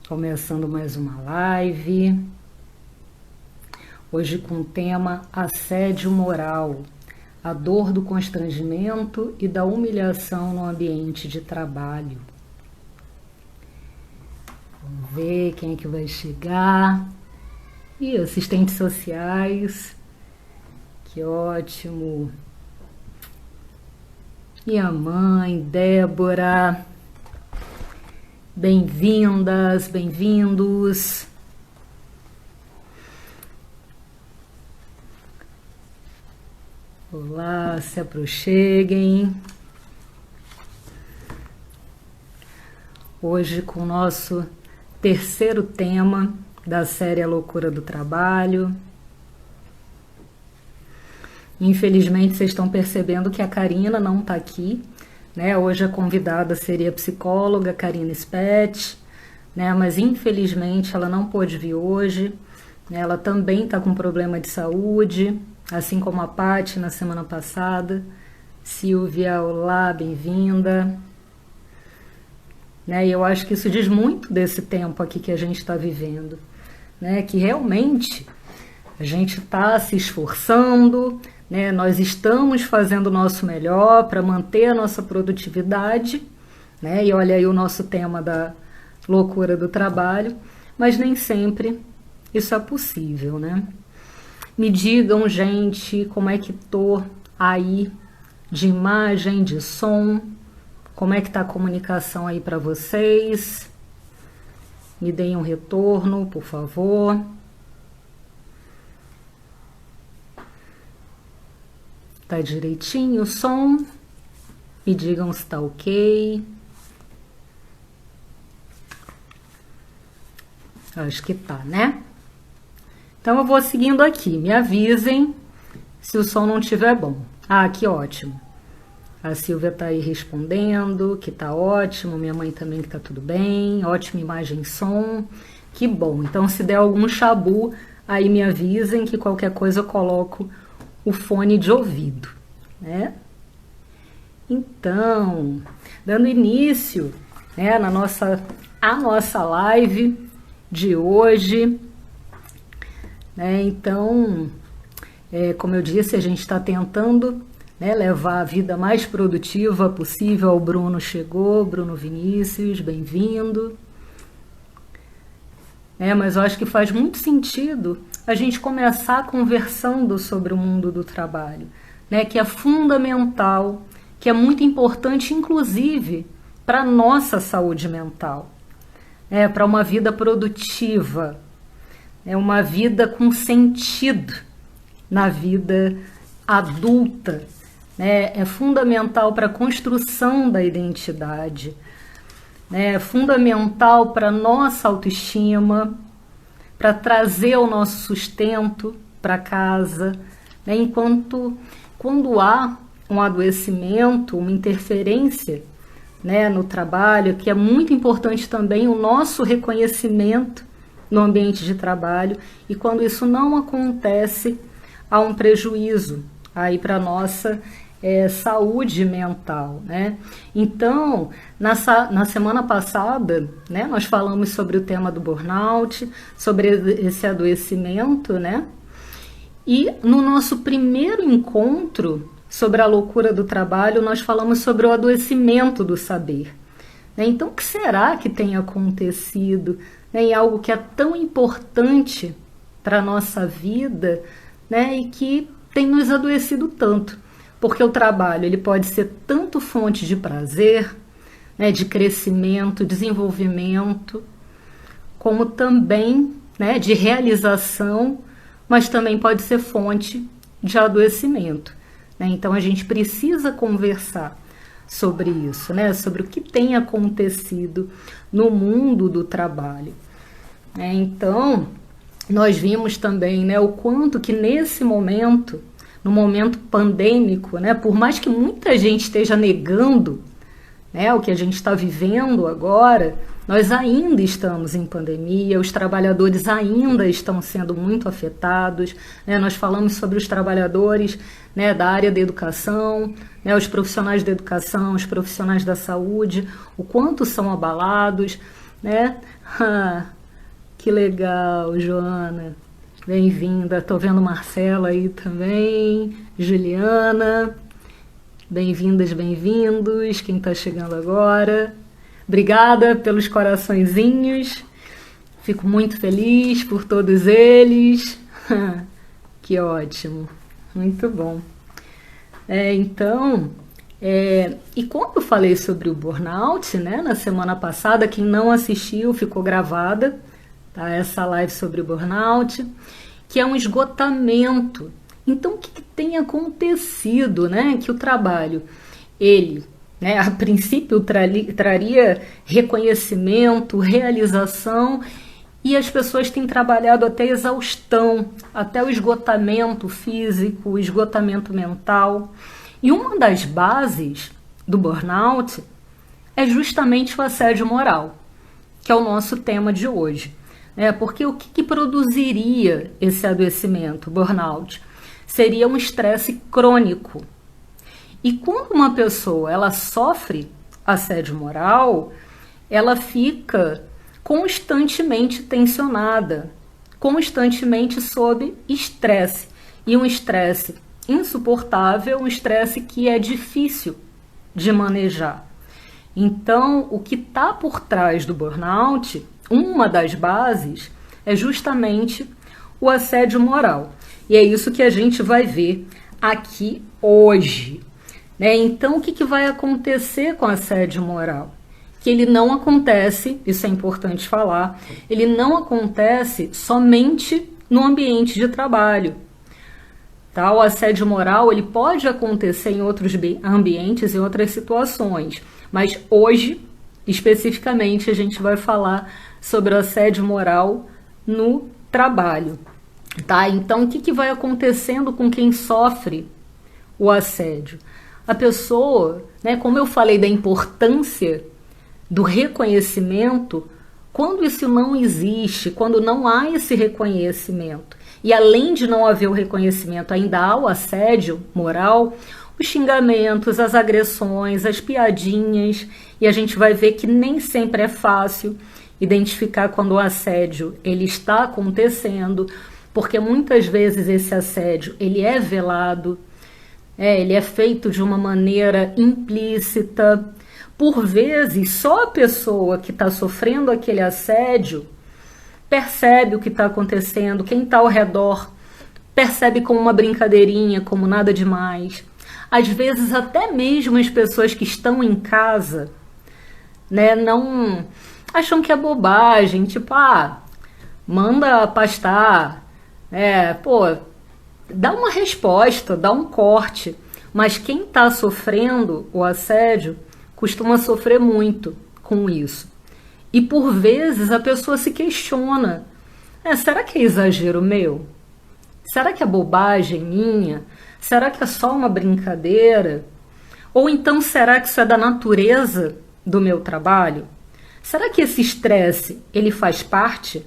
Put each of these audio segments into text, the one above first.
Começando mais uma live, hoje com o tema assédio moral, a dor do constrangimento e da humilhação no ambiente de trabalho. Vamos ver quem é que vai chegar. E assistentes sociais, que ótimo. Minha mãe, Débora. Bem-vindas, bem-vindos. Olá, se aproxeguem. Hoje com o nosso terceiro tema da série A Loucura do Trabalho. Infelizmente, vocês estão percebendo que a Karina não está aqui, né? Hoje a convidada seria a psicóloga Karina Spett, né? Mas infelizmente ela não pôde vir hoje, né? Ela também está com problema de saúde, assim como a Paty na semana passada. Silvia, olá, bem-vinda. Né? E eu acho que isso diz muito desse tempo aqui que a gente está vivendo, né? Que realmente a gente está se esforçando, né? Nós estamos fazendo o nosso melhor para manter a nossa produtividade, né? E olha aí o nosso tema da loucura do trabalho, mas nem sempre isso é possível, né? Me digam, gente, como é que tô aí de imagem, de som, como é que tá a comunicação aí para vocês? Me deem um retorno, por favor. Tá direitinho o som? Me digam se tá ok. Acho que tá, né? Então eu vou seguindo aqui. Me avisem se o som não estiver bom. Ah, que ótimo. A Silvia tá aí respondendo, que tá ótimo. Minha mãe também que tá tudo bem. Ótima imagem e som. Que bom. Então se der algum chabu, aí me avisem que qualquer coisa eu coloco o fone de ouvido, né? Então, dando início, né, a nossa live de hoje, né? Então, como eu disse, a gente está tentando, né, levar a vida mais produtiva possível. O Bruno chegou, Bruno Vinícius, bem-vindo. Mas eu acho que faz muito sentido a gente começar conversando sobre o mundo do trabalho, né, que é fundamental, que é muito importante, inclusive, para a nossa saúde mental, né, para uma vida produtiva, uma vida com sentido na vida adulta, né, é fundamental para a construção da identidade, né, é fundamental para a nossa autoestima, para trazer o nosso sustento para casa, né? Enquanto quando há um adoecimento, uma interferência, né, no trabalho, que é muito importante também o nosso reconhecimento no ambiente de trabalho, e quando isso não acontece, há um prejuízo aí para a nossa saúde mental, né? Então, na semana passada, né, nós falamos sobre o tema do burnout, sobre esse adoecimento, né? E no nosso primeiro encontro sobre a loucura do trabalho, nós falamos sobre o adoecimento do saber, né? Então, o que será que tem acontecido, né, em algo que é tão importante para a nossa vida, né, e que tem nos adoecido tanto? Porque o trabalho ele pode ser tanto fonte de prazer, né, de crescimento, desenvolvimento, como também, né, de realização, mas também pode ser fonte de adoecimento, né? Então a gente precisa conversar sobre isso, né, sobre o que tem acontecido no mundo do trabalho. Então nós vimos também, né, o quanto que nesse momento, no momento pandêmico, né, por mais que muita gente esteja negando, né, o que a gente está vivendo agora, nós ainda estamos em pandemia, os trabalhadores ainda estão sendo muito afetados, né? Nós falamos sobre os trabalhadores, né, da área da educação, né, os profissionais da educação, os profissionais da saúde, o quanto são abalados, né? Ah, que legal, Joana. Bem-vinda. Tô vendo Marcela aí também. Juliana. Bem-vindas, bem-vindos. Quem tá chegando agora. Obrigada pelos coraçõezinhos. Fico muito feliz por todos eles. Que ótimo. Muito bom. E quando eu falei sobre o burnout, né, na semana passada, quem não assistiu, ficou gravada, tá, essa live sobre o burnout, que é um esgotamento. Então, o que tem acontecido, né, que o trabalho, ele, né, a princípio traria reconhecimento, realização, e as pessoas têm trabalhado até exaustão, até o esgotamento físico, o esgotamento mental. E uma das bases do burnout é justamente o assédio moral, que é o nosso tema de hoje. Porque o que produziria esse adoecimento, burnout? Seria um estresse crônico. E quando uma pessoa ela sofre assédio moral, ela fica constantemente tensionada, constantemente sob estresse. E um estresse insuportável, um estresse que é difícil de manejar. Então, o que está por trás do burnout, uma das bases, é justamente o assédio moral. E é isso que a gente vai ver aqui hoje. Então, o que vai acontecer com o assédio moral? Que ele não acontece, isso é importante falar, ele não acontece somente no ambiente de trabalho. Tá? O assédio moral ele pode acontecer em outros ambientes, em outras situações, mas hoje, especificamente, a gente vai falar sobre o assédio moral no trabalho. Tá? Então, o que vai acontecendo com quem sofre o assédio? A pessoa, né, como eu falei da importância do reconhecimento, quando isso não existe, quando não há esse reconhecimento, e além de não haver o reconhecimento, ainda há o assédio moral, os xingamentos, as agressões, as piadinhas, e a gente vai ver que nem sempre é fácil identificar quando o assédio ele está acontecendo, porque muitas vezes esse assédio ele é velado, ele é feito de uma maneira implícita. Por vezes, só a pessoa que está sofrendo aquele assédio percebe o que está acontecendo, quem está ao redor percebe como uma brincadeirinha, como nada demais. Às vezes, até mesmo as pessoas que estão em casa, né, não acham que é bobagem, tipo, manda pastar, dá uma resposta, dá um corte. Mas quem está sofrendo o assédio costuma sofrer muito com isso. E por vezes a pessoa se questiona, será que é exagero meu? Será que é bobagem minha? Será que é só uma brincadeira? Ou então será que isso é da natureza do meu trabalho? Será que esse estresse ele faz parte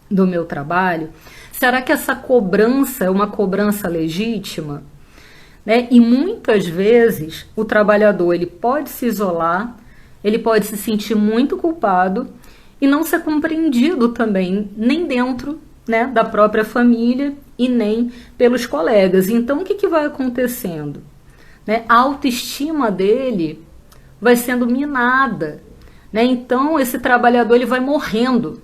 do meu trabalho? Será que essa cobrança é uma cobrança legítima? E muitas vezes o trabalhador ele pode se isolar, ele pode se sentir muito culpado e não ser compreendido também, nem dentro, da própria família e nem pelos colegas. Então, o que vai acontecendo? A autoestima dele vai sendo minada. Então, esse trabalhador ele vai morrendo,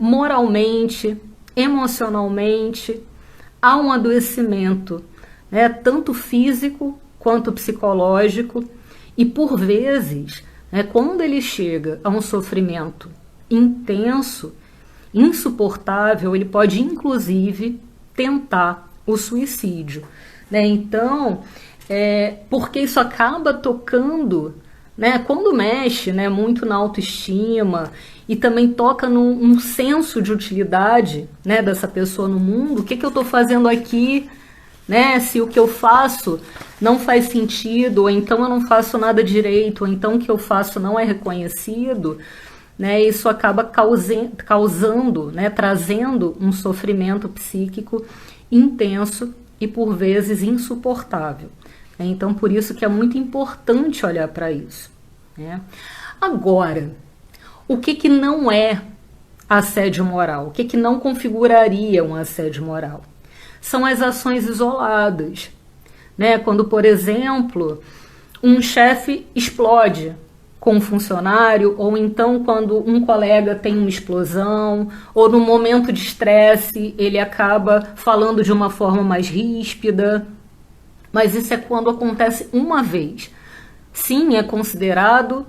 moralmente, emocionalmente. Há um adoecimento, tanto físico quanto psicológico. E por vezes, quando ele chega a um sofrimento intenso, insuportável, ele pode inclusive tentar o suicídio. Então, porque isso acaba tocando, quando mexe muito na autoestima e também toca num senso de utilidade dessa pessoa no mundo. O que eu estou fazendo aqui? Se o que eu faço não faz sentido, ou então eu não faço nada direito, ou então o que eu faço não é reconhecido, isso acaba causando, trazendo um sofrimento psíquico intenso e por vezes insuportável. Então, por isso que é muito importante olhar para isso. Agora, O que não é assédio moral? O que não configuraria um assédio moral? São as ações isoladas, né? Quando, por exemplo, um chefe explode com um funcionário, ou então quando um colega tem uma explosão, ou no momento de estresse ele acaba falando de uma forma mais ríspida. Mas isso é quando acontece uma vez. Sim, é considerado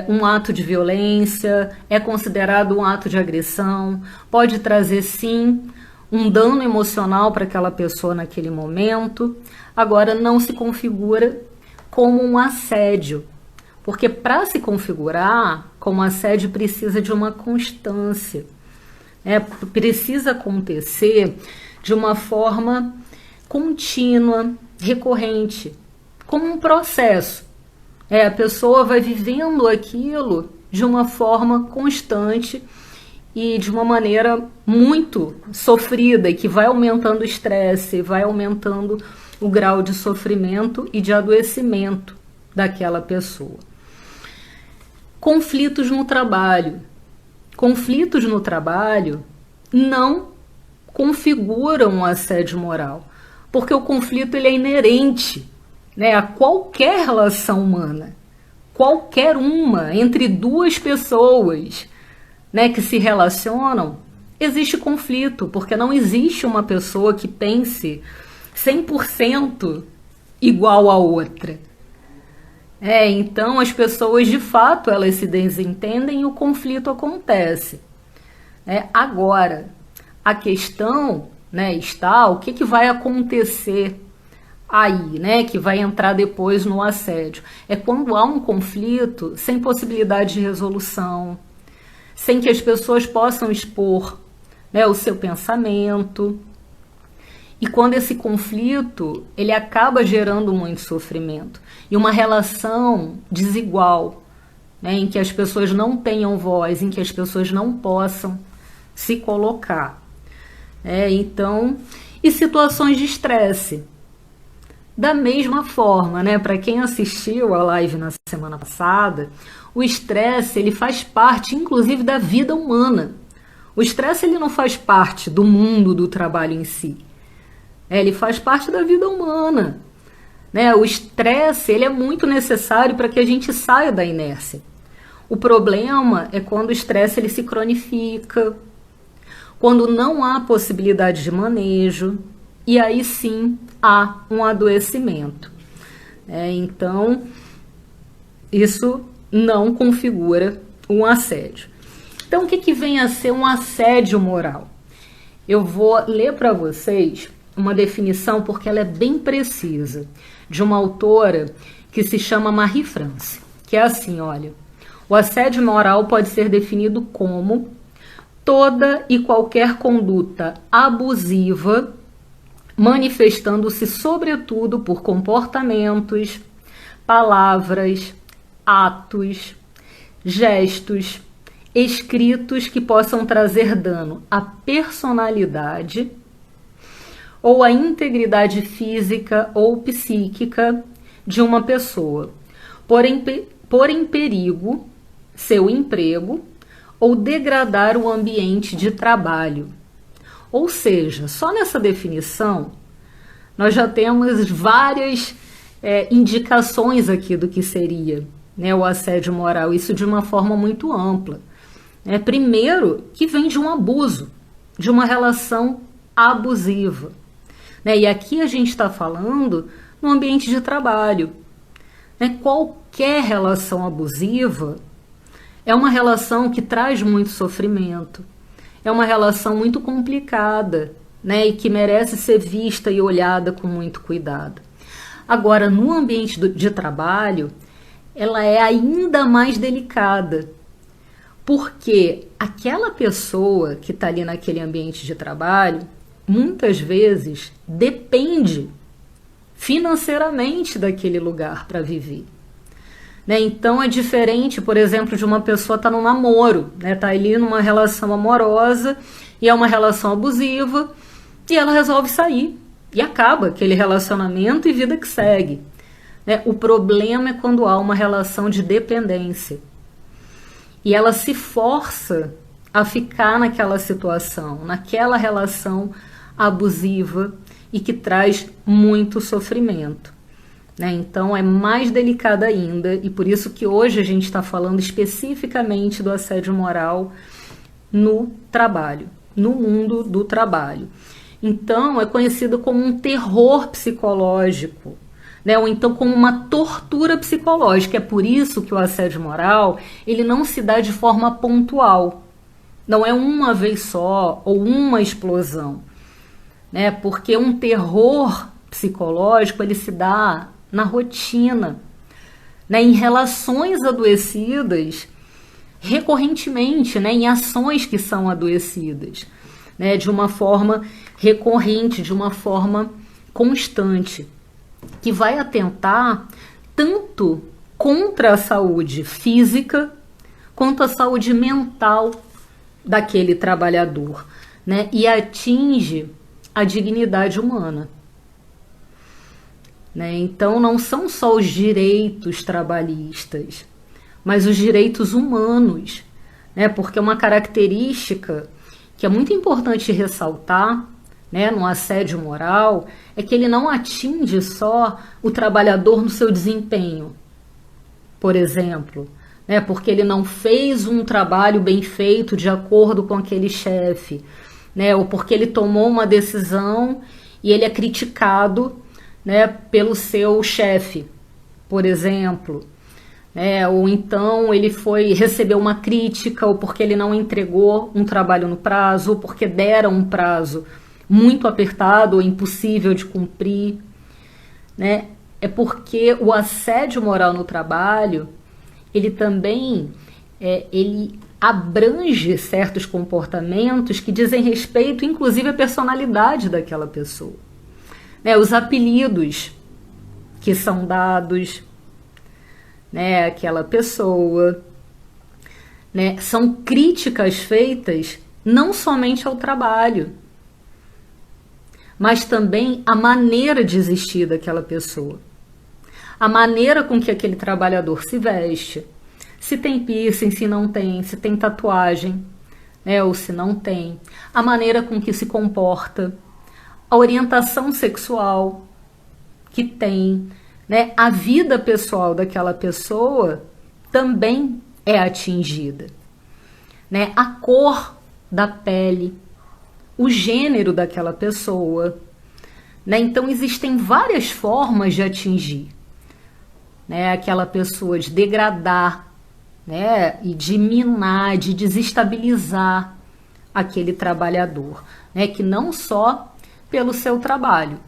um ato de violência, é considerado um ato de agressão, pode trazer sim um dano emocional para aquela pessoa naquele momento. Agora, não se configura como um assédio, porque para se configurar como assédio precisa de uma constância, precisa acontecer de uma forma contínua, recorrente, como um processo. A pessoa vai vivendo aquilo de uma forma constante e de uma maneira muito sofrida, e que vai aumentando o estresse, vai aumentando o grau de sofrimento e de adoecimento daquela pessoa. Conflitos no trabalho. Conflitos no trabalho não configuram um assédio moral, porque o conflito ele é inerente, né, a qualquer relação humana, qualquer uma, entre duas pessoas, né, que se relacionam, existe conflito, porque não existe uma pessoa que pense 100% igual a outra. Então as pessoas de fato elas se desentendem e o conflito acontece. Agora, a questão, né, está o que vai acontecer aí, né, que vai entrar depois no assédio. É quando há um conflito sem possibilidade de resolução, sem que as pessoas possam expor, né, o seu pensamento. E quando esse conflito ele acaba gerando muito sofrimento e uma relação desigual, né, em que as pessoas não tenham voz, em que as pessoas não possam se colocar. Então, e situações de estresse. Da mesma forma, né, para quem assistiu a live na semana passada, o estresse ele faz parte, inclusive, da vida humana. O estresse ele não faz parte do mundo do trabalho em si. Ele faz parte da vida humana. Né? O estresse ele é muito necessário para que a gente saia da inércia. O problema é quando o estresse ele se cronifica, quando não há possibilidade de manejo, e aí sim há um adoecimento. Então, isso não configura um assédio. Então, o que vem a ser um assédio moral? Eu vou ler para vocês uma definição, porque ela é bem precisa, de uma autora que se chama Marie-France, que é assim, olha: o assédio moral pode ser definido como toda e qualquer conduta abusiva, manifestando-se sobretudo por comportamentos, palavras, atos, gestos, escritos que possam trazer dano à personalidade ou à integridade física ou psíquica de uma pessoa, pôr em perigo seu emprego ou degradar o ambiente de trabalho. Ou seja, só nessa definição nós já temos várias indicações aqui do que seria, né, o assédio moral, isso de uma forma muito ampla. Primeiro, que vem de um abuso, de uma relação abusiva. E aqui a gente está falando no ambiente de trabalho. Qualquer relação abusiva é uma relação que traz muito sofrimento, é uma relação muito complicada, e que merece ser vista e olhada com muito cuidado. Agora, no ambiente de trabalho, ela é ainda mais delicada, porque aquela pessoa que está ali naquele ambiente de trabalho, muitas vezes depende financeiramente daquele lugar para viver. Então é diferente, por exemplo, de uma pessoa estar num namoro, tá ali numa relação amorosa e é uma relação abusiva e ela resolve sair e acaba aquele relacionamento e vida que segue. O problema é quando há uma relação de dependência. e ela se força a ficar naquela situação, naquela relação abusiva e que traz muito sofrimento, né? Então é mais delicada ainda, e por isso que hoje a gente está falando especificamente do assédio moral no trabalho, no mundo do trabalho. Então é conhecido como um terror psicológico, né? Ou então como uma tortura psicológica. É por isso que o assédio moral ele não se dá de forma pontual, não é uma vez só ou uma explosão, né? Porque um terror psicológico ele se dá na rotina, né? Em relações adoecidas recorrentemente, né? Em ações que são adoecidas, né? De uma forma recorrente, de uma forma constante, que vai atentar tanto contra a saúde física quanto a saúde mental daquele trabalhador, né? E atinge a dignidade humana, né? Então não são só os direitos trabalhistas, mas os direitos humanos, né? Porque uma característica que é muito importante ressaltar, né, no assédio moral, é que ele não atinge só o trabalhador no seu desempenho, por exemplo, né, porque ele não fez um trabalho bem feito de acordo com aquele chefe, né, ou porque ele tomou uma decisão e ele é criticado, né, pelo seu chefe, por exemplo, né, ou então ele recebeu uma crítica, ou porque ele não entregou um trabalho no prazo, ou porque deram um prazo muito apertado ou impossível de cumprir, né? É porque o assédio moral no trabalho, ele também ele abrange certos comportamentos que dizem respeito, inclusive, à personalidade daquela pessoa, né? Os apelidos que são dados, né, àquela pessoa, né? São críticas feitas não somente ao trabalho, mas também a maneira de existir daquela pessoa, a maneira com que aquele trabalhador se veste, se tem piercing, se não tem, se tem tatuagem, né, ou se não tem, a maneira com que se comporta, a orientação sexual que tem, né, a vida pessoal daquela pessoa também é atingida, né, a cor da pele, o gênero daquela pessoa, né? Então existem várias formas de atingir, né, aquela pessoa, de degradar, né, e de minar, de desestabilizar aquele trabalhador, né, que não só pelo seu trabalho,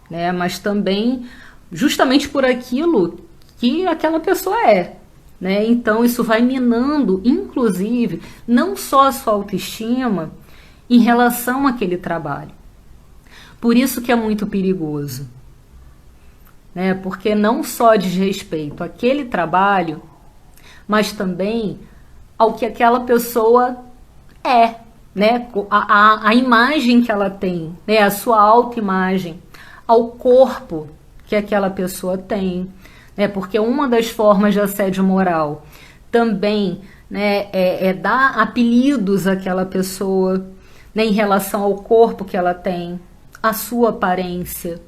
né, mas também justamente por aquilo que aquela pessoa é, né? Então isso vai minando, inclusive, não só a sua autoestima em relação àquele trabalho. Por isso que é muito perigoso, né? Porque não só diz respeito àquele trabalho, mas também ao que aquela pessoa é, né? A imagem que ela tem, né? A sua autoimagem, ao corpo que aquela pessoa tem, né? Porque uma das formas de assédio moral também, né, é dar apelidos àquela pessoa, né, em relação ao corpo que ela tem, a sua aparência,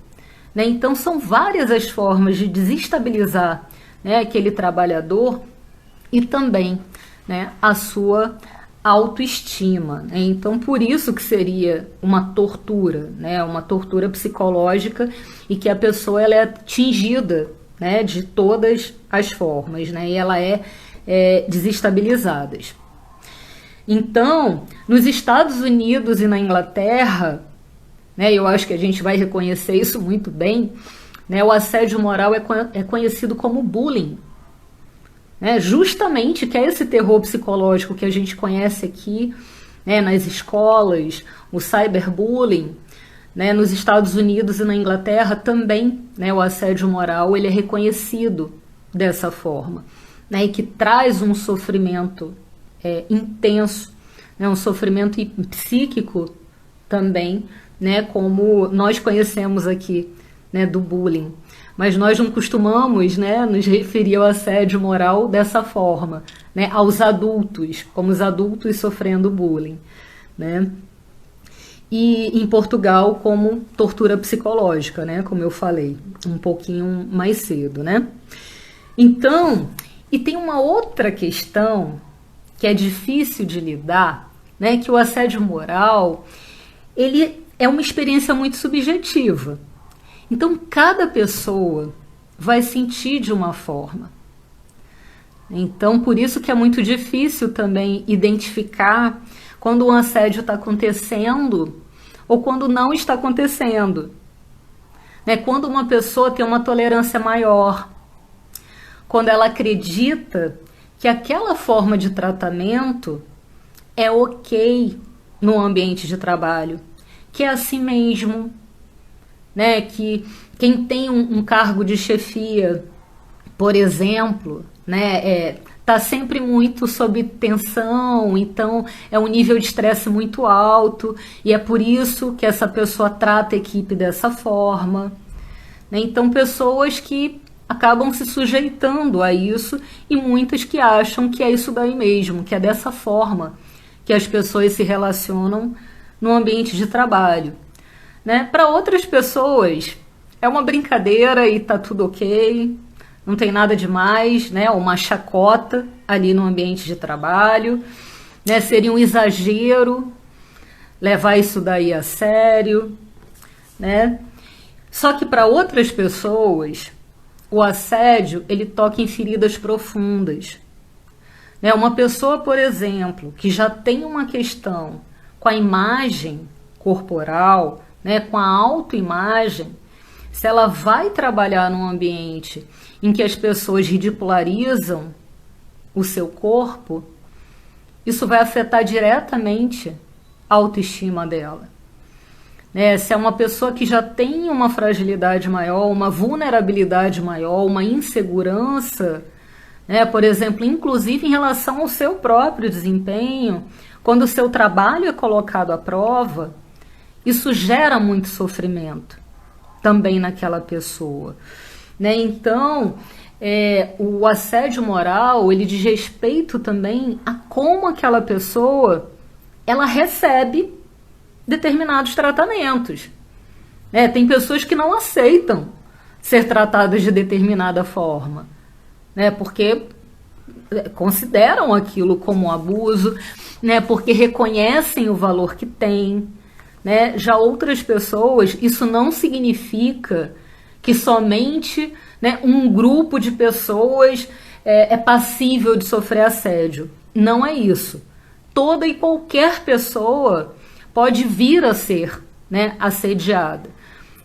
né? Então são várias as formas de desestabilizar, né, aquele trabalhador e também, né, a sua autoestima, né? Então por isso que seria uma tortura, né, uma tortura psicológica, e que a pessoa ela é atingida, né, de todas as formas, né, e ela é desestabilizada. Então, nos Estados Unidos e na Inglaterra, né, eu acho que a gente vai reconhecer isso muito bem, né, o assédio moral é conhecido como bullying, né, justamente que é esse terror psicológico que a gente conhece aqui, né, nas escolas, o cyberbullying, né, nos Estados Unidos e na Inglaterra também, né, o assédio moral ele é reconhecido dessa forma, né, e que traz um sofrimento intenso, né, um sofrimento psíquico também, né, como nós conhecemos aqui, né, do bullying. Mas nós não costumamos, né, nos referir ao assédio moral dessa forma, né, aos adultos, como os adultos sofrendo bullying, né? E em Portugal como tortura psicológica, né, como eu falei um pouquinho mais cedo, né? Então, e tem uma outra questão que é difícil de lidar, né, que o assédio moral, ele é uma experiência muito subjetiva. Então, cada pessoa vai sentir de uma forma. Então, por isso que é muito difícil também identificar quando um assédio está acontecendo ou quando não está acontecendo. Né? Quando uma pessoa tem uma tolerância maior, quando ela acredita que aquela forma de tratamento é ok no ambiente de trabalho, que é assim mesmo, né? Que quem tem um cargo de chefia, por exemplo, né, tá sempre muito sob tensão, então é um nível de estresse muito alto e é por isso que essa pessoa trata a equipe dessa forma, né? Então pessoas que acabam se sujeitando a isso e muitas que acham que é isso daí mesmo, que é dessa forma que as pessoas se relacionam no ambiente de trabalho, né? Para outras pessoas é uma brincadeira e tá tudo ok, não tem nada demais, né? Uma chacota ali no ambiente de trabalho, né? Seria um exagero levar isso daí a sério, né? Só que para outras pessoas o assédio ele toca em feridas profundas, né? Uma pessoa, por exemplo, que já tem uma questão com a imagem corporal, né? Com a autoimagem, se ela vai trabalhar num ambiente em que as pessoas ridicularizam o seu corpo, isso vai afetar diretamente a autoestima dela. Né? Se é uma pessoa que já tem uma fragilidade maior, uma vulnerabilidade maior, uma insegurança, né? Por exemplo, inclusive em relação ao seu próprio desempenho, quando o seu trabalho é colocado à prova, isso gera muito sofrimento também naquela pessoa, né? Então, o assédio moral, ele diz respeito também a como aquela pessoa ela recebe determinados tratamentos, né? Tem pessoas que não aceitam ser tratadas de determinada forma, né? Porque consideram aquilo como um abuso, né? Porque reconhecem o valor que tem, né? Já outras pessoas, isso não significa que somente, né, um grupo de pessoas é passível de sofrer assédio. Não é isso. Toda e qualquer pessoa pode vir a ser, né, assediada,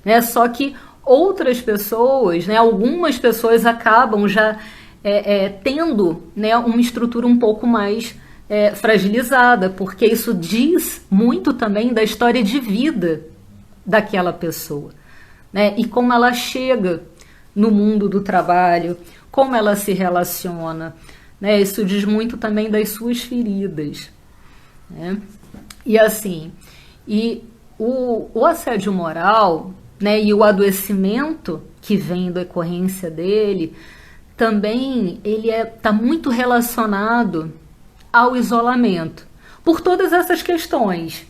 né? Só que outras pessoas, né, algumas pessoas acabam já tendo, né, uma estrutura um pouco mais fragilizada, porque isso diz muito também da história de vida daquela pessoa, né? E como ela chega no mundo do trabalho, como ela se relaciona, né? Isso diz muito também das suas feridas, né? E assim, o assédio moral, né, e o adoecimento que vem da decorrência dele, também ele está muito relacionado ao isolamento, por todas essas questões,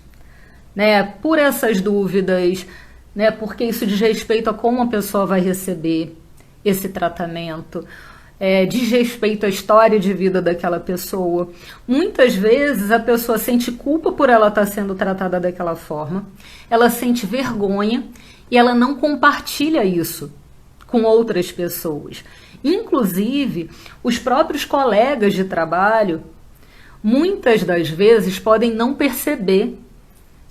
né? Por essas dúvidas, né? Porque isso diz respeito a como a pessoa vai receber esse tratamento, diz respeito à história de vida daquela pessoa. Muitas vezes a pessoa sente culpa por ela estar sendo tratada daquela forma, ela sente vergonha e ela não compartilha isso com outras pessoas. Inclusive, os próprios colegas de trabalho, muitas das vezes, podem não perceber,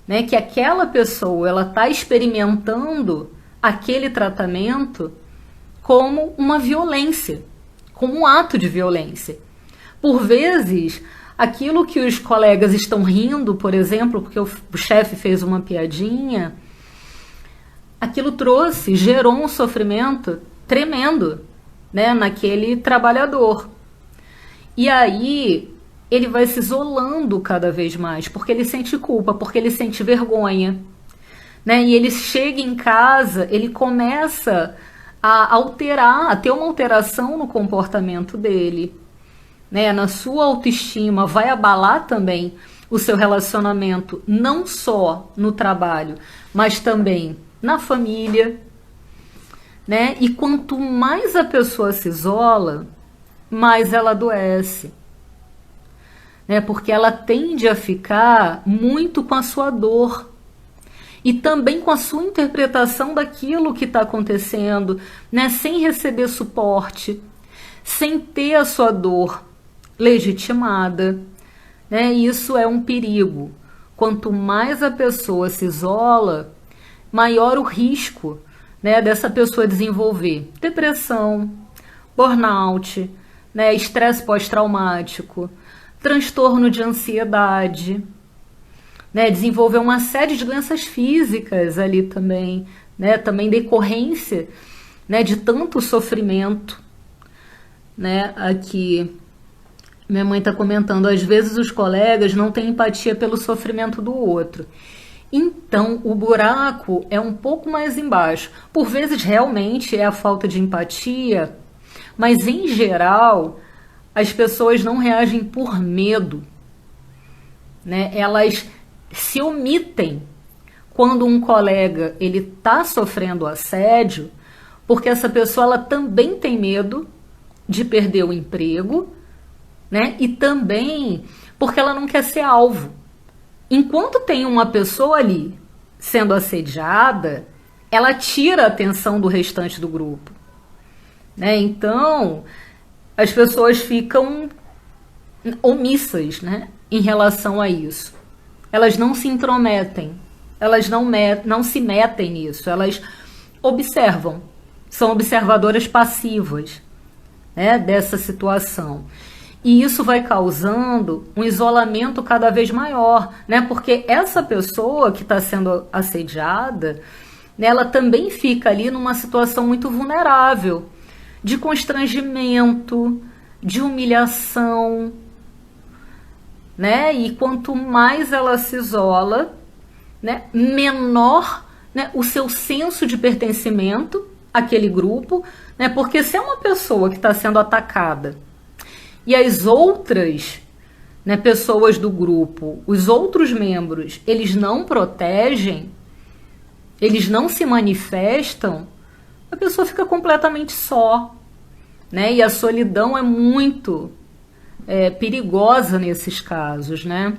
né, que aquela pessoa ela está experimentando aquele tratamento como uma violência, como um ato de violência. Por vezes, aquilo que os colegas estão rindo, por exemplo, porque o chefe fez uma piadinha, aquilo gerou um sofrimento tremendo, né, naquele trabalhador. E aí ele vai se isolando cada vez mais, porque ele sente culpa, porque ele sente vergonha, né? E ele chega em casa, ele começa a alterar, a ter uma alteração no comportamento dele, né, na sua autoestima, vai abalar também o seu relacionamento, não só no trabalho, mas também na família, né? E quanto mais a pessoa se isola, mais ela adoece, né? Porque ela tende a ficar muito com a sua dor e também com a sua interpretação daquilo que está acontecendo, né? Sem receber suporte, sem ter a sua dor legitimada, né? Isso é um perigo. Quanto mais a pessoa se isola, maior o risco, né, dessa pessoa desenvolver depressão, burnout, né, estresse pós-traumático, transtorno de ansiedade, né, desenvolver uma série de doenças físicas ali também, né, também decorrência, né, de tanto sofrimento, né, aqui minha mãe está comentando, às vezes os colegas não têm empatia pelo sofrimento do outro. Então, o buraco é um pouco mais embaixo. Por vezes, realmente, é a falta de empatia, mas, em geral, as pessoas não reagem por medo, né? Elas se omitem quando um colega ele está sofrendo assédio, porque essa pessoa ela também tem medo de perder o emprego, né? E também porque ela não quer ser alvo. Enquanto tem uma pessoa ali sendo assediada, ela tira a atenção do restante do grupo, né? Então, as pessoas ficam omissas, né, em relação a isso. Elas não se intrometem, elas não se metem nisso, elas observam, são observadoras passivas, né, dessa situação. E isso vai causando um isolamento cada vez maior, né? Porque essa pessoa que está sendo assediada, né, ela também fica ali numa situação muito vulnerável, de constrangimento, de humilhação, né? E quanto mais ela se isola, né, menor, né, o seu senso de pertencimento àquele grupo, né? Porque se é uma pessoa que está sendo atacada e as outras, né, pessoas do grupo, os outros membros, eles não protegem, eles não se manifestam, a pessoa fica completamente só, né? E a solidão é muito perigosa nesses casos, né?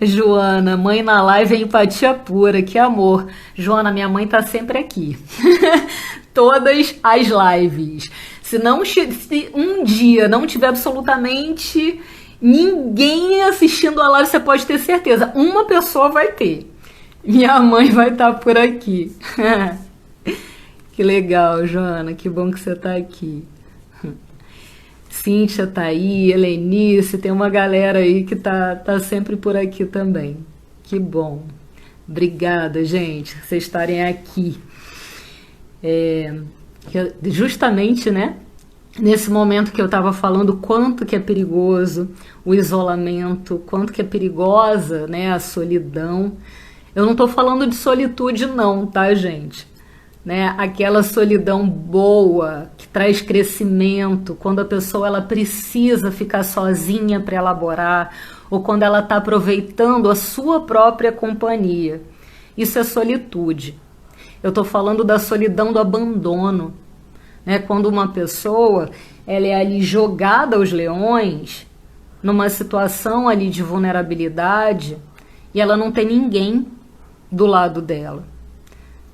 Joana, mãe na live é empatia pura, que amor. Joana, minha mãe tá sempre aqui. Todas as lives. Se um dia não tiver absolutamente ninguém assistindo a live, você pode ter certeza, uma pessoa vai ter. Minha mãe vai estar por aqui. Que legal, Joana, que bom que você está aqui. Cíntia tá aí, Helenice, tem uma galera aí que tá sempre por aqui também. Que bom. Obrigada, gente, por vocês estarem aqui. Justamente, né, nesse momento que eu estava falando quanto que é perigoso o isolamento, quanto que é perigosa, né, a solidão. Eu não estou falando de solitude não, tá, gente? Né, aquela solidão boa, que traz crescimento, quando a pessoa ela precisa ficar sozinha para elaborar, ou quando ela está aproveitando a sua própria companhia. Isso é solitude. Eu estou falando da solidão do abandono, né? Quando uma pessoa ela é ali jogada aos leões, numa situação ali de vulnerabilidade, e ela não tem ninguém do lado dela.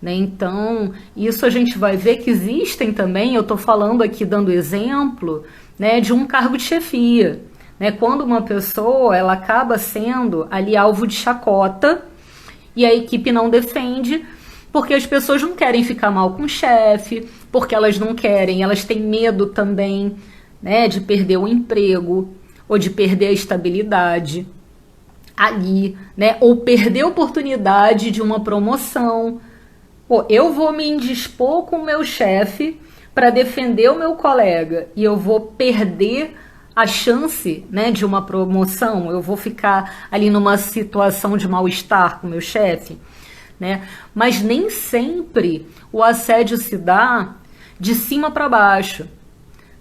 Né? Então, isso a gente vai ver que existem também, eu estou falando aqui, dando exemplo, né, de um cargo de chefia. Né? Quando uma pessoa ela acaba sendo ali alvo de chacota e a equipe não defende, porque as pessoas não querem ficar mal com o chefe, porque elas não querem, elas têm medo também, né, de perder o emprego ou de perder a estabilidade ali, né, ou perder a oportunidade de uma promoção. Pô, eu vou me indispor com o meu chefe para defender o meu colega e eu vou perder a chance, né, de uma promoção, eu vou ficar ali numa situação de mal-estar com o meu chefe, né? Mas nem sempre o assédio se dá de cima para baixo,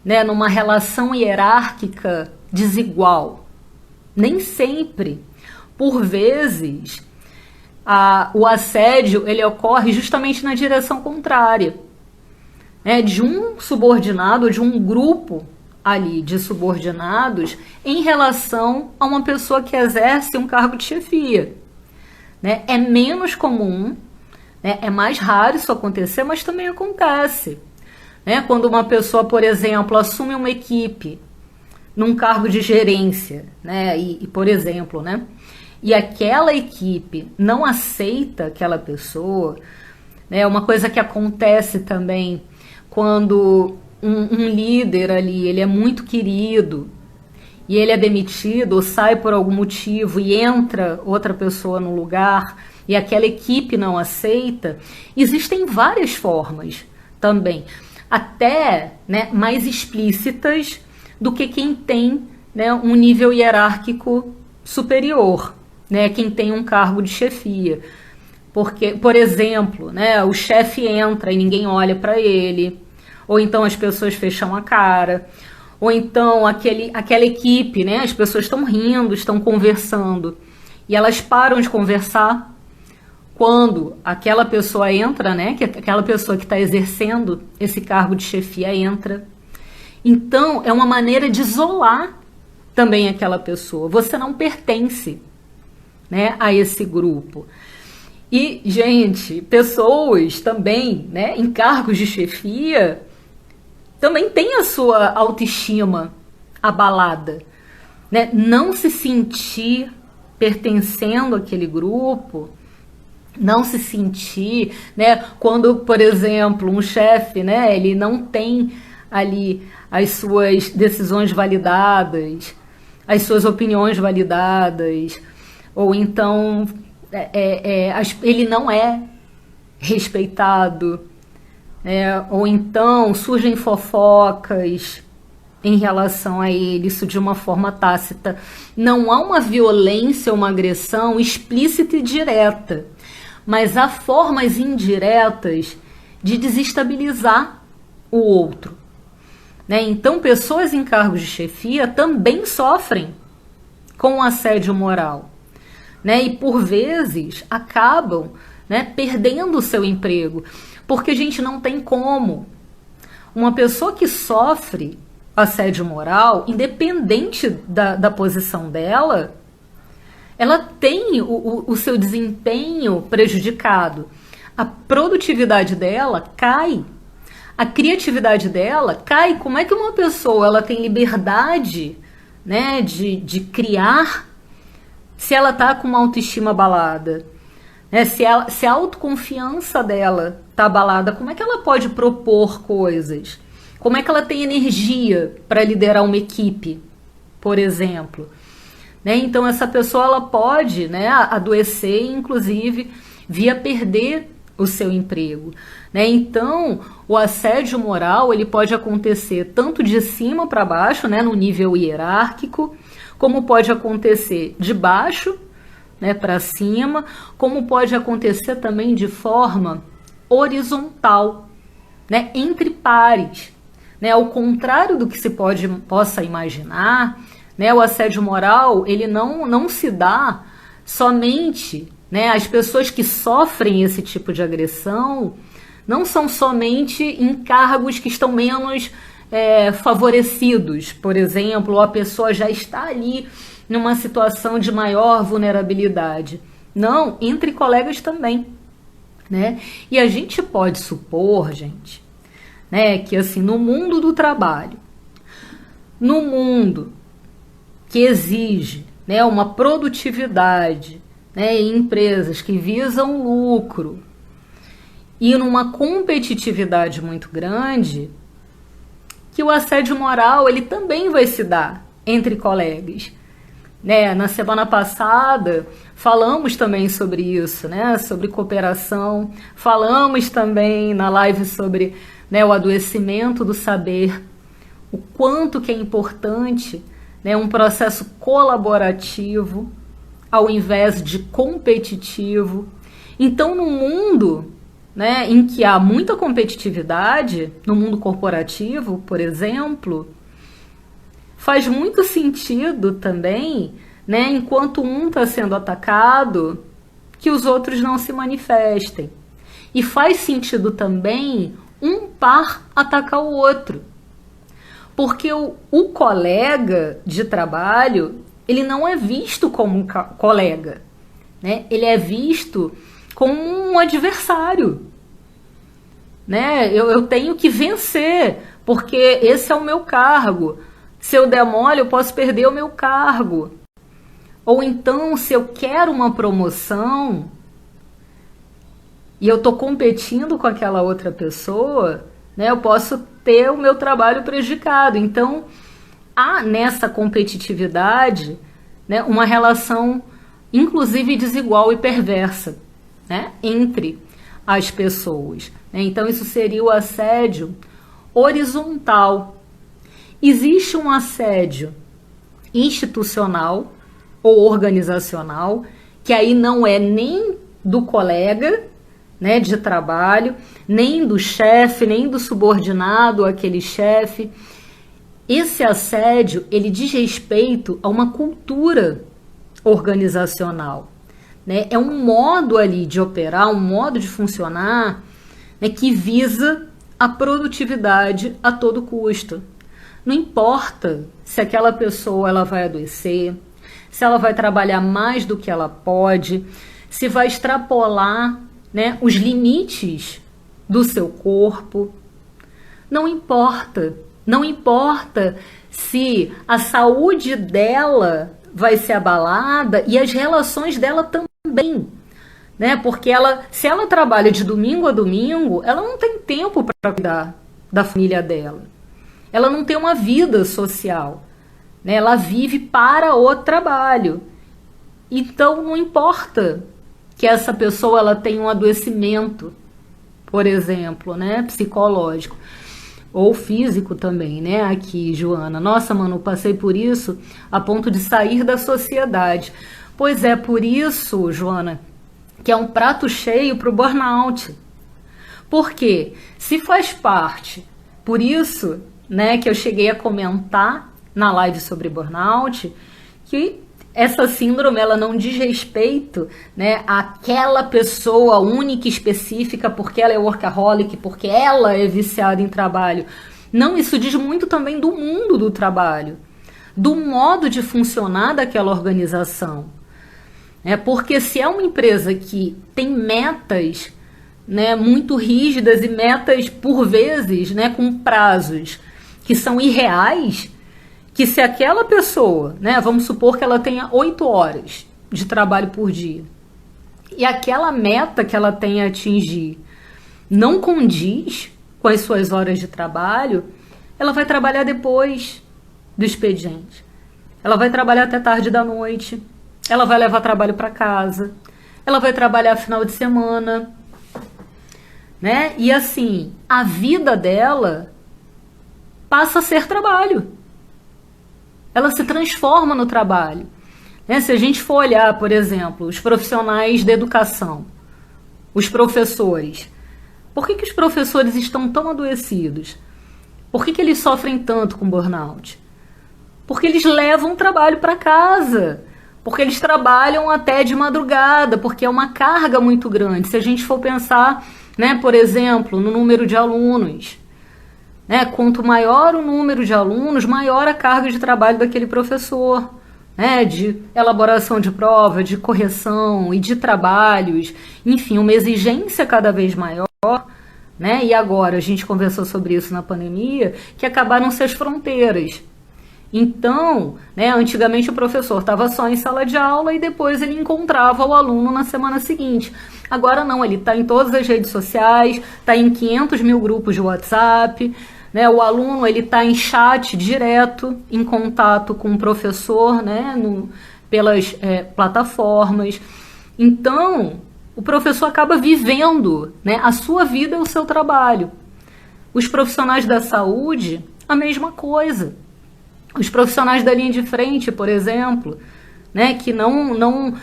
né, numa relação hierárquica desigual. Nem sempre. Por vezes, o assédio ele ocorre justamente na direção contrária, né, de um subordinado, de um grupo ali de subordinados em relação a uma pessoa que exerce um cargo de chefia. Né? É menos comum, né? É mais raro isso acontecer, mas também acontece. Né? Quando uma pessoa, por exemplo, assume uma equipe num cargo de gerência, né? Por exemplo, né? E aquela equipe não aceita aquela pessoa, né? Uma coisa que acontece também quando um líder ali, ele é muito querido e ele é demitido ou sai por algum motivo e entra outra pessoa no lugar e aquela equipe não aceita, existem várias formas também, até, né, mais explícitas do que quem tem, né, um nível hierárquico superior, né, quem tem um cargo de chefia. Porque, por exemplo, né, o chefe entra e ninguém olha para ele, ou então as pessoas fecham a cara, ou então aquela equipe, né, as pessoas estão rindo, estão conversando, e elas param de conversar quando aquela pessoa entra, né, que aquela pessoa que está exercendo esse cargo de chefia entra. Então, é uma maneira de isolar também aquela pessoa. Você não pertence, né, a esse grupo. E, gente, pessoas também, né, em cargos de chefia, também têm a sua autoestima abalada. Né? Não se sentir pertencendo àquele grupo, não se sentir, né, quando, por exemplo, um chefe, né, ele não tem ali as suas decisões validadas, as suas opiniões validadas, ou então ele não é respeitado, ou então surgem fofocas em relação a ele, isso de uma forma tácita. Não há uma violência, uma agressão explícita e direta, mas há formas indiretas de desestabilizar o outro. Né? Então, pessoas em cargos de chefia também sofrem com assédio moral. Né? E, por vezes, acabam, né, perdendo o seu emprego. Porque a gente não tem como. Uma pessoa que sofre assédio moral, independente da posição dela, ela tem o seu desempenho prejudicado. A produtividade dela cai. A criatividade dela cai. Como é que uma pessoa ela tem liberdade, né, de criar se ela está com uma autoestima abalada? Né? Se a autoconfiança dela está abalada, como é que ela pode propor coisas? Como é que ela tem energia para liderar uma equipe, por exemplo? Né? Então, essa pessoa ela pode, né, adoecer, inclusive, via perder o seu emprego. Né? Então, o assédio moral ele pode acontecer tanto de cima para baixo, né, no nível hierárquico, como pode acontecer de baixo, né, para cima, como pode acontecer também de forma horizontal, né, entre pares. Né, ao contrário do que se possa imaginar, né, o assédio moral ele não se dá somente, né, as pessoas que sofrem esse tipo de agressão não são somente em cargos que estão menos favorecidos, por exemplo, ou a pessoa já está ali numa situação de maior vulnerabilidade. Não, entre colegas também. Né? E a gente pode supor, gente, né, que assim, no mundo do trabalho, no mundo que exige, né, uma produtividade, né, em empresas que visam lucro e numa competitividade muito grande, que o assédio moral ele também vai se dar entre colegas. Né? Na semana passada falamos também sobre isso, né? Sobre cooperação, falamos também na live sobre, né, o adoecimento do saber, o quanto que é importante, né, um processo colaborativo ao invés de competitivo. Então, no mundo né, em que há muita competitividade no mundo corporativo, por exemplo, faz muito sentido também, né, enquanto um está sendo atacado, que os outros não se manifestem. E faz sentido também um par atacar o outro. Porque o colega de trabalho, ele não é visto como um colega, né? Ele é visto como um adversário. Né? Eu tenho que vencer, porque esse é o meu cargo. Se eu der mole, eu posso perder o meu cargo. Ou então, se eu quero uma promoção e eu estou competindo com aquela outra pessoa, né, eu posso ter o meu trabalho prejudicado. Então, há nessa competitividade, né, uma relação, inclusive desigual e perversa, né, entre as pessoas. Então, isso seria o assédio horizontal. Existe um assédio institucional ou organizacional, que aí não é nem do colega, né, de trabalho, nem do chefe, nem do subordinado àquele chefe. Esse assédio, ele diz respeito a uma cultura organizacional, né? É um modo ali de operar, um modo de funcionar, né, que visa a produtividade a todo custo. Não importa se aquela pessoa ela vai adoecer, se ela vai trabalhar mais do que ela pode, se vai extrapolar, né, os limites do seu corpo. Não importa. Não importa se a saúde dela vai ser abalada e as relações dela também. Né? Porque se ela trabalha de domingo a domingo, ela não tem tempo para cuidar da família dela. Ela não tem uma vida social. Né? Ela vive para o trabalho. Então, não importa que essa pessoa ela tenha um adoecimento, por exemplo, né? Psicológico. Ou físico também, né? Aqui, Joana. Nossa, mano, eu passei por isso a ponto de sair da sociedade. Pois é, por isso, Joana, que é um prato cheio para o burnout. Por quê? Se faz parte, por isso, né, que eu cheguei a comentar na live sobre burnout, que essa síndrome ela não diz respeito, né, àquela pessoa única e específica porque ela é workaholic, porque ela é viciada em trabalho. Não, isso diz muito também do mundo do trabalho, do modo de funcionar daquela organização. Porque se é uma empresa que tem metas, né, muito rígidas e metas, por vezes, né, com prazos que são irreais, que se aquela pessoa, né, vamos supor que ela tenha 8 horas de trabalho por dia, e aquela meta que ela tem a atingir não condiz com as suas horas de trabalho, ela vai trabalhar depois do expediente. Ela vai trabalhar até tarde da noite, ela vai levar trabalho para casa, ela vai trabalhar final de semana, né? E assim, a vida dela passa a ser trabalho. Ela se transforma no trabalho. Né? Se a gente for olhar, por exemplo, os profissionais da educação, os professores, por que os professores estão tão adoecidos? Por que eles sofrem tanto com burnout? Porque eles levam o trabalho para casa, porque eles trabalham até de madrugada, porque é uma carga muito grande. Se a gente for pensar, né, por exemplo, no número de alunos, né, quanto maior o número de alunos, maior a carga de trabalho daquele professor, né, de elaboração de prova, de correção e de trabalhos, enfim, uma exigência cada vez maior, né, e agora a gente conversou sobre isso na pandemia, que acabaram-se as fronteiras. Então, né, antigamente o professor estava só em sala de aula e depois ele encontrava o aluno na semana seguinte. Agora não, ele está em todas as redes sociais, está em 500 mil grupos de WhatsApp, né, o aluno está em chat direto, em contato com o professor, né, pelas plataformas. Então, o professor acaba vivendo, né, a sua vida e o seu trabalho. Os profissionais da saúde, a mesma coisa. Os profissionais da linha de frente, por exemplo, né, que não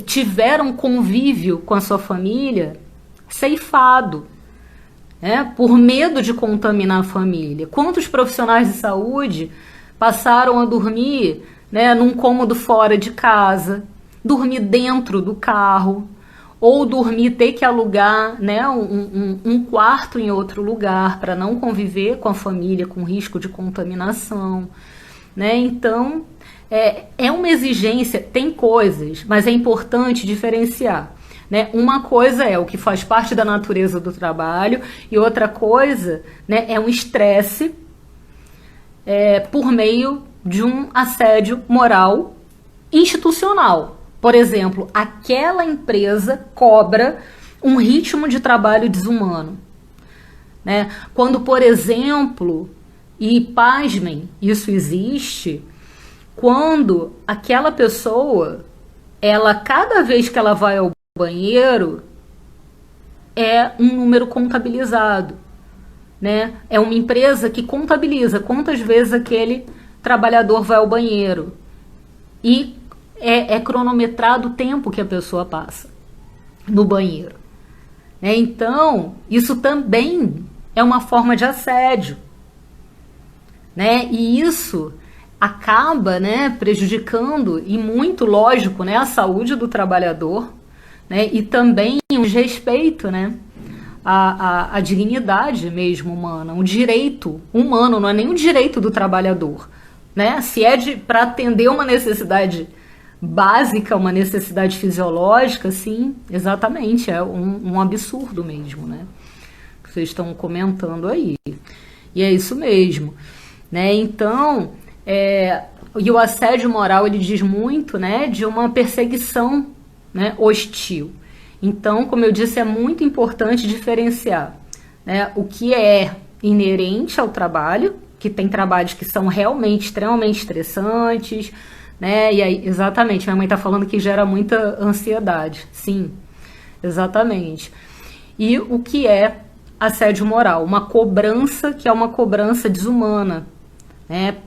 tiveram convívio com a sua família, ceifado, né, por medo de contaminar a família. Quantos profissionais de saúde passaram a dormir, né, num cômodo fora de casa, dormir dentro do carro, ou dormir, ter que alugar, né, um quarto em outro lugar para não conviver com a família, com risco de contaminação, né? Então, é uma exigência, tem coisas, mas é importante diferenciar. Né? Uma coisa é o que faz parte da natureza do trabalho e outra coisa, né, é um estresse por meio de um assédio moral institucional. Por exemplo, aquela empresa cobra um ritmo de trabalho desumano. Né? Quando, por exemplo, e pasmem, isso existe, quando aquela pessoa, ela, cada vez que ela vai ao banheiro, é um número contabilizado, né? É uma empresa que contabiliza quantas vezes aquele trabalhador vai ao banheiro e é cronometrado o tempo que a pessoa passa no banheiro, né? Então, isso também é uma forma de assédio, né? E isso acaba, né, prejudicando e muito, lógico, né, a saúde do trabalhador, né, e também o respeito, né, à dignidade mesmo humana, um direito humano, não é nem um direito do trabalhador, né? Se é para atender uma necessidade básica, uma necessidade fisiológica, sim, exatamente, é um absurdo mesmo, né, que vocês estão comentando aí. E é isso mesmo, né? Então, e o assédio moral, ele diz muito, né, de uma perseguição, né, hostil. Então, como eu disse, é muito importante diferenciar, né, o que é inerente ao trabalho, que tem trabalhos que são realmente extremamente estressantes, né, e aí, exatamente, minha mãe está falando que gera muita ansiedade. Sim, exatamente. E o que é assédio moral? Uma cobrança que é uma cobrança desumana,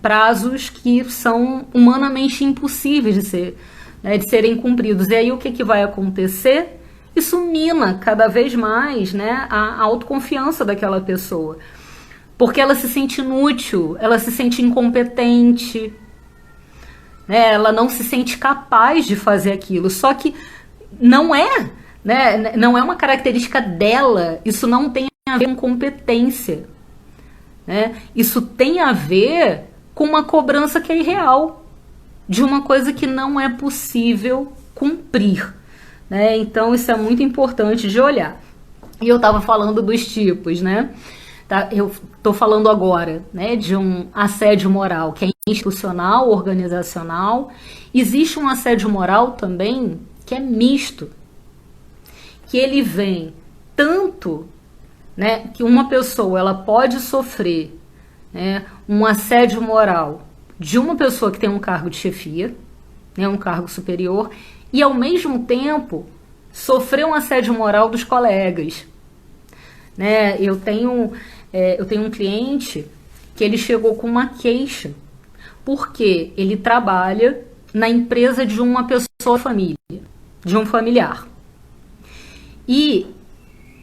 prazos que são humanamente impossíveis de serem cumpridos. E aí o que vai acontecer? Isso mina cada vez mais, né, a autoconfiança daquela pessoa. Porque ela se sente inútil, ela se sente incompetente, né, ela não se sente capaz de fazer aquilo. Só que não é, né, não é uma característica dela, isso não tem a ver com competência. Né? Isso tem a ver com uma cobrança que é irreal, de uma coisa que não é possível cumprir. Né? Então isso é muito importante de olhar. E eu estava falando dos tipos, né? Eu estou falando agora, né, de um assédio moral que é institucional, organizacional. Existe um assédio moral também que é misto, que ele vem tanto, né, que uma pessoa ela pode sofrer, né, um assédio moral de uma pessoa que tem um cargo de chefia, né, um cargo superior, e ao mesmo tempo sofrer um assédio moral dos colegas. Né? Eu tenho um cliente que ele chegou com uma queixa porque ele trabalha na empresa de uma pessoa família, de um familiar. E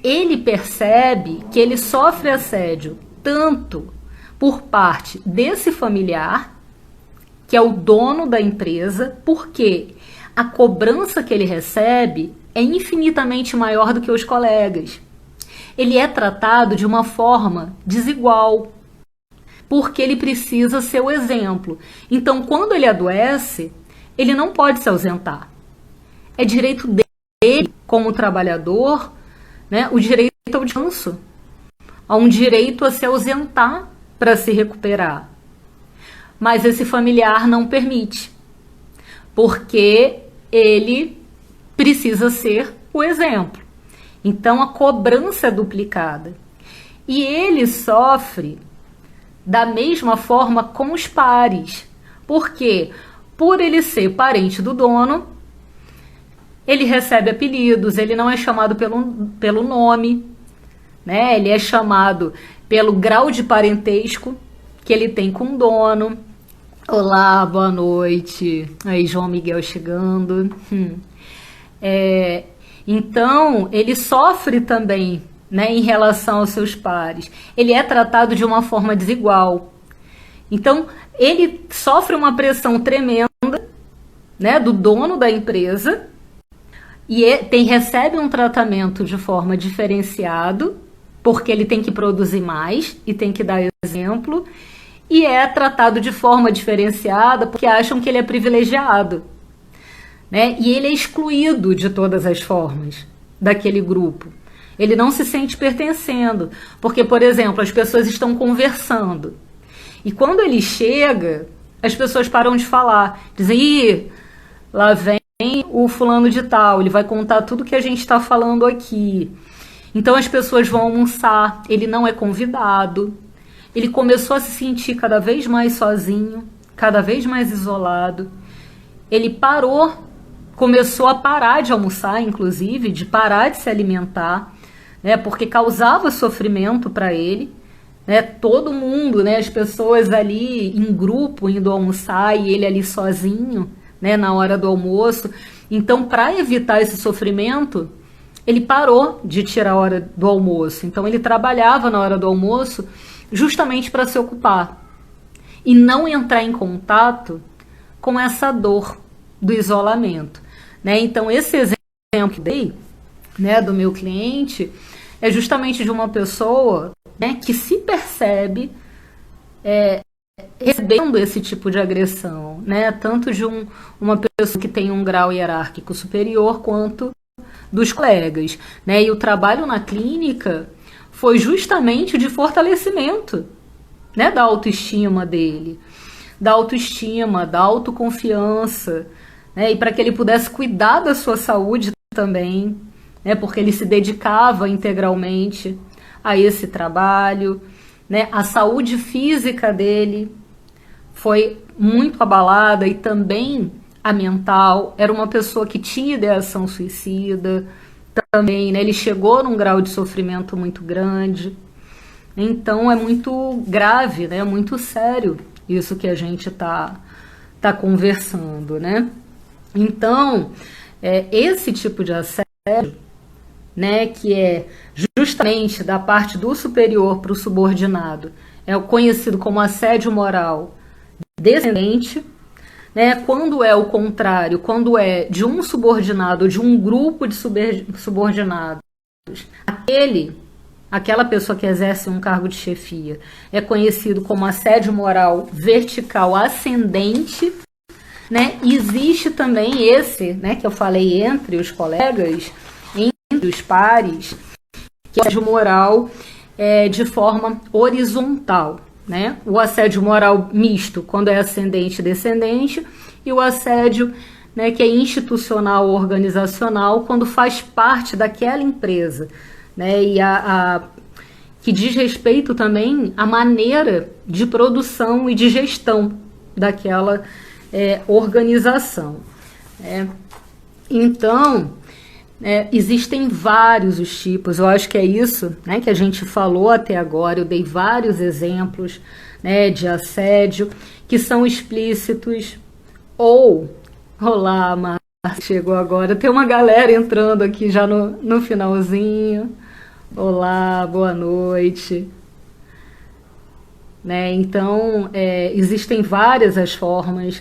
ele percebe que ele sofre assédio tanto por parte desse familiar, que é o dono da empresa, porque a cobrança que ele recebe é infinitamente maior do que os colegas. Ele é tratado de uma forma desigual, porque ele precisa ser o exemplo. Então, quando ele adoece, ele não pode se ausentar. É direito dele, como trabalhador, né, o direito ao descanso, há um direito a se ausentar para se recuperar. Mas esse familiar não permite, porque ele precisa ser o exemplo. Então a cobrança é duplicada. E ele sofre da mesma forma com os pares. Porque, por ele ser parente do dono, ele recebe apelidos, ele não é chamado pelo nome, né? Ele é chamado pelo grau de parentesco que ele tem com o dono. Olá, boa noite. Aí, João Miguel chegando. Então, ele sofre também, né, em relação aos seus pares. Ele é tratado de uma forma desigual. Então, ele sofre uma pressão tremenda, né, do dono da empresa e recebe um tratamento de forma diferenciado, porque ele tem que produzir mais e tem que dar exemplo, e é tratado de forma diferenciada porque acham que ele é privilegiado, né? E ele é excluído de todas as formas daquele grupo. Ele não se sente pertencendo, porque, por exemplo, as pessoas estão conversando. E quando ele chega, as pessoas param de falar. Dizem, ih, lá vem o fulano de tal, ele vai contar tudo que a gente está falando aqui. Então as pessoas vão almoçar, ele não é convidado. Ele começou a se sentir cada vez mais sozinho, cada vez mais isolado. Ele começou a parar de almoçar, inclusive, de parar de se alimentar, né, porque causava sofrimento para ele. Né, todo mundo, né, as pessoas ali em grupo indo almoçar e ele ali sozinho, né, na hora do almoço. Então, para evitar esse sofrimento, ele parou de tirar a hora do almoço. Então, ele trabalhava na hora do almoço justamente para se ocupar e não entrar em contato com essa dor do isolamento. Né? Então, esse exemplo que dei, né, do meu cliente é justamente de uma pessoa, né, que se percebe recebendo esse tipo de agressão, né, tanto de uma pessoa que tem um grau hierárquico superior quanto dos colegas. Né, e o trabalho na clínica foi justamente de fortalecimento, né, da autoestima dele, da autoestima, da autoconfiança, né, e para que ele pudesse cuidar da sua saúde também, né, porque ele se dedicava integralmente a esse trabalho, né, a saúde física dele foi muito abalada e também a mental. Era uma pessoa que tinha ideação suicida também, né, ele chegou num grau de sofrimento muito grande. Então é muito grave, né, muito sério isso que a gente tá conversando, né? Então, esse tipo de assédio, né, que é justamente da parte do superior para o subordinado, é o conhecido como assédio moral descendente, né, quando é o contrário, quando é de um subordinado, de um grupo de subordinados, aquela pessoa que exerce um cargo de chefia, é conhecido como assédio moral vertical ascendente, né? Existe também esse, né, que eu falei entre os colegas, entre os pares, que é o assédio moral de forma horizontal, né? O assédio moral misto, quando é ascendente e descendente, e o assédio, né, que é institucional ou organizacional, quando faz parte daquela empresa, né? E que diz respeito também à maneira de produção e de gestão daquela organização. Então, existem vários os tipos. Eu acho que é isso, né, que a gente falou até agora. Eu dei vários exemplos, né, de assédio que são explícitos ou... Olá, Márcia, chegou agora. Tem uma galera entrando aqui já no finalzinho. Olá, boa noite. Né? Então, existem várias as formas.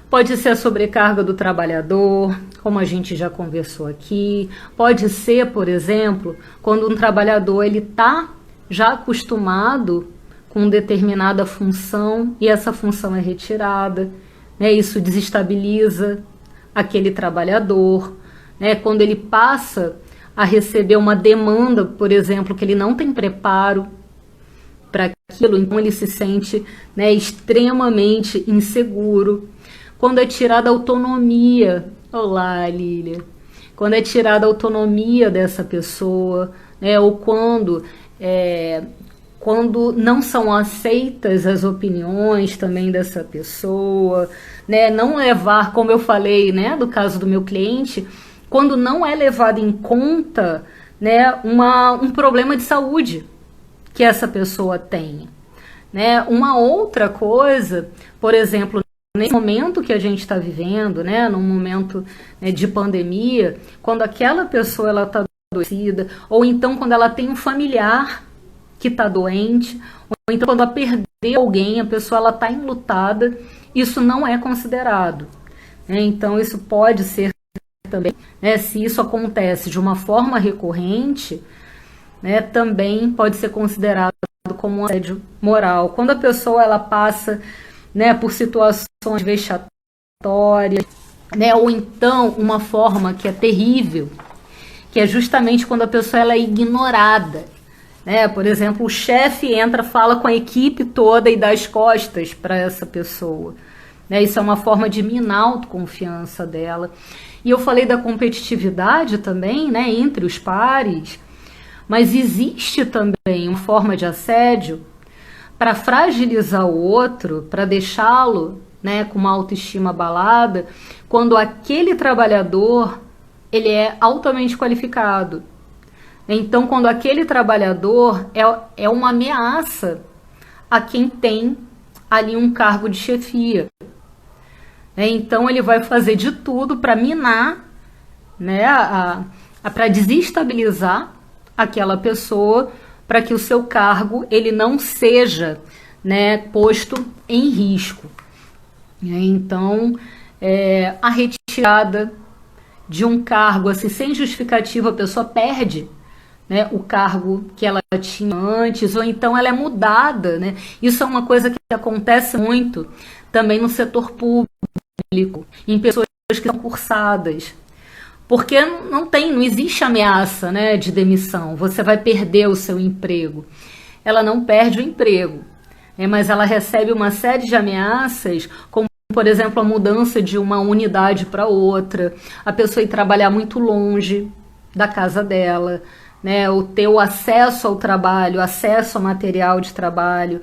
Pode ser a sobrecarga do trabalhador, como a gente já conversou aqui. Pode ser, por exemplo, quando um trabalhador está já acostumado com determinada função e essa função é retirada. Né? Isso desestabiliza aquele trabalhador. Né? Quando ele passa a receber uma demanda, por exemplo, que ele não tem preparo para aquilo, então ele se sente, né, extremamente inseguro. Quando é tirada a autonomia, olá, Lília, quando é tirada a autonomia dessa pessoa, né, ou quando não são aceitas as opiniões também dessa pessoa, né, não levar, como eu falei, né, do caso do meu cliente, quando não é levado em conta, né, um problema de saúde que essa pessoa tem. Né? Uma outra coisa, por exemplo, nesse momento que a gente está vivendo, né, num momento, né, de pandemia, quando aquela pessoa ela está adoecida, ou então quando ela tem um familiar que está doente, ou então quando ela perdeu alguém, a pessoa ela está enlutada, isso não é considerado. Né? Então isso pode ser também, né, se isso acontece de uma forma recorrente, né, também pode ser considerado como um assédio moral. Quando a pessoa ela passa, né, por situações vexatórias, né, ou então uma forma que é terrível, que é justamente quando a pessoa ela é ignorada. Né? Por exemplo, o chefe entra, fala com a equipe toda e dá as costas para essa pessoa. Né? Isso é uma forma de minar a autoconfiança dela. E eu falei da competitividade também, né, entre os pares, mas existe também uma forma de assédio para fragilizar o outro, para deixá-lo, né, com uma autoestima abalada, quando aquele trabalhador ele é altamente qualificado. Então, quando aquele trabalhador é uma ameaça a quem tem ali um cargo de chefia. Então, ele vai fazer de tudo para minar, né, para desestabilizar aquela pessoa, para que o seu cargo ele não seja, né, posto em risco. Então, a retirada de um cargo assim, sem justificativa, a pessoa perde, né, o cargo que ela tinha antes, ou então ela é mudada. Né? Isso é uma coisa que acontece muito também no setor público, em pessoas que são cursadas. Porque não existe ameaça, né, de demissão, você vai perder o seu emprego. Ela não perde o emprego, mas ela recebe uma série de ameaças, como, por exemplo, a mudança de uma unidade para outra, a pessoa ir trabalhar muito longe da casa dela, né, o ter o acesso ao trabalho, acesso ao material de trabalho,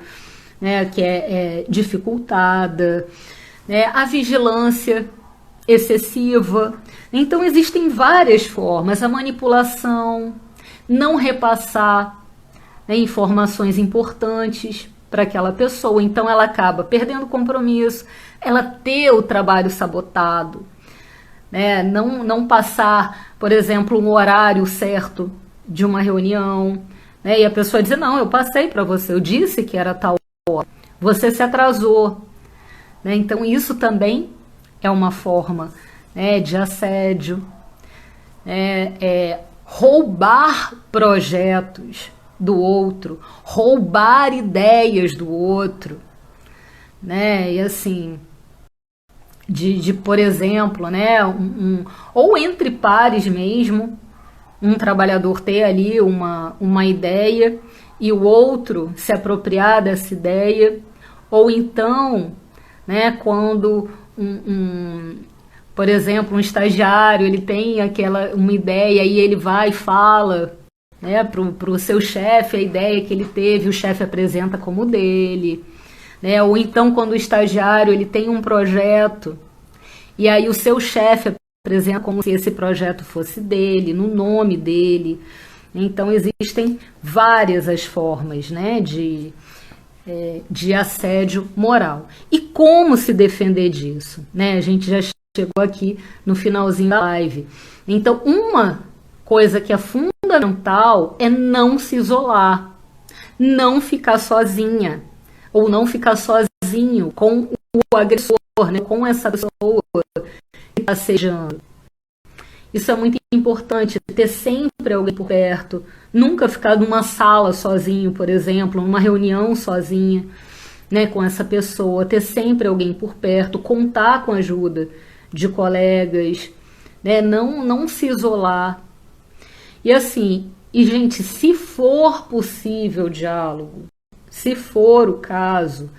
né, que é dificultada, né, a vigilância excessiva. Então existem várias formas, a manipulação, não repassar, né, informações importantes para aquela pessoa, então ela acaba perdendo o compromisso, ela ter o trabalho sabotado, né, não passar, por exemplo, um horário certo de uma reunião, né, e a pessoa dizer, não, eu passei para você, eu disse que era tal hora, você se atrasou. Né, então isso também é uma forma, né, de assédio. Roubar projetos do outro, roubar ideias do outro, né? E assim, por exemplo, né, ou entre pares mesmo, um trabalhador ter ali uma ideia e o outro se apropriar dessa ideia, ou então, né, quando por exemplo, um estagiário ele tem uma ideia e ele vai e fala, né, para o seu chefe a ideia que ele teve, o chefe apresenta como dele, né, ou então quando o estagiário ele tem um projeto e aí o seu chefe apresenta como se esse projeto fosse dele, no nome dele. Então existem várias as formas, né, de assédio moral. E como se defender disso? Né? A gente já chegou aqui no finalzinho da live. Então, uma coisa que é fundamental é não se isolar, não ficar sozinha, ou não ficar sozinho com o agressor, né? Com essa pessoa que está assediando. Isso é muito importante, ter sempre alguém por perto, nunca ficar numa sala sozinho, por exemplo, numa reunião sozinha, né, com essa pessoa, ter sempre alguém por perto, contar com a ajuda de colegas, né, não se isolar. E assim, gente, se for possível diálogo, se for o caso,